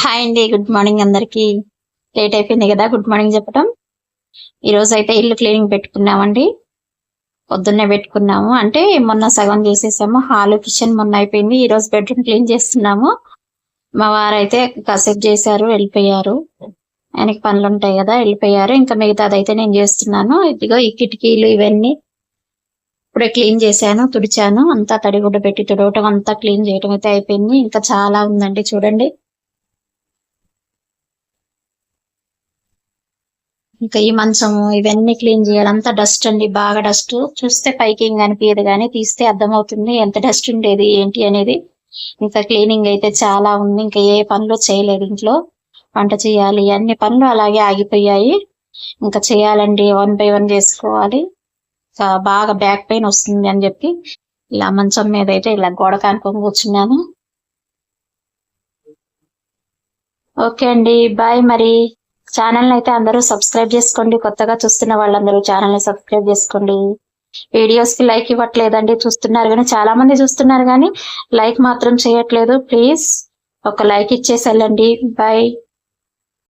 Hi అండి, good morning అందరికి. Late అయిపోయింది కదా గుడ్ మార్నింగ్ చెప్పడం. ఈ రోజు అయితే ఇల్లు క్లీనింగ్ పెట్టుకున్నామండి. పొద్దున్నే పెట్టుకున్నాము, అంటే మొన్న సగం చేసేసాము. హాల్ కిచెన్ మొన్న అయిపోయింది. ఈ రోజు బెడ్రూమ్ క్లీన్ చేస్తున్నాము. మా వారు అయితే కాసేపు చేశారు, వెళ్ళిపోయారు. ఆయనకి పనులు ఉంటాయి కదా, వెళ్ళిపోయారు. ఇంకా మిగతాదైతే నేను చేస్తున్నాను. ఇదిగో ఈ కిటికీలు ఇవన్నీ ఇప్పుడే క్లీన్ చేశాను, తుడిచాను. అంతా తడిగుడ్డ పెట్టి తుడవటం అంతా క్లీన్ చేయటం అయితే అయిపోయింది. ఇంకా చాలా ఉందండి, చూడండి. ఇంకా ఈ మంచము ఇవన్నీ క్లీన్ చేయాలి. అంతా డస్ట్ అండి, బాగా డస్ట్. చూస్తే పైకి ఏం కనిపించదు, కానీ తీస్తే అర్థమవుతుంది ఎంత డస్ట్ ఉండేది ఏంటి అనేది. ఇంకా క్లీనింగ్ అయితే చాలా ఉంది. ఇంకా ఏ పనులు చేయలేదు ఇంట్లో. వంట చేయాలి, అన్ని పనులు అలాగే ఆగిపోయాయి. ఇంకా చేయాలండి, 1 by 1 చేసుకోవాలి. బాగా బ్యాక్ పెయిన్ వస్తుంది అని చెప్పి ఇలా మంచం మీద అయితే ఇలా గోడ కానుకొని కూర్చున్నాను. ఓకే అండి, బాయ్. మరి ఛానల్ అయితే అందరూ సబ్స్క్రైబ్ చేసుకోండి. కొత్తగా చూస్తున్న వాళ్ళందరూ ఛానల్ ని సబ్స్క్రైబ్ చేసుకోండి. వీడియోస్ కి లైక్ ఇవ్వట్లేదండి, చూస్తున్నారు కానీ చాలా మంది చూస్తున్నారు కానీ లైక్ మాత్రం చేయట్లేదు. ప్లీజ్ ఒక లైక్ ఇచ్చేసి వెళ్ళండి. బాయ్.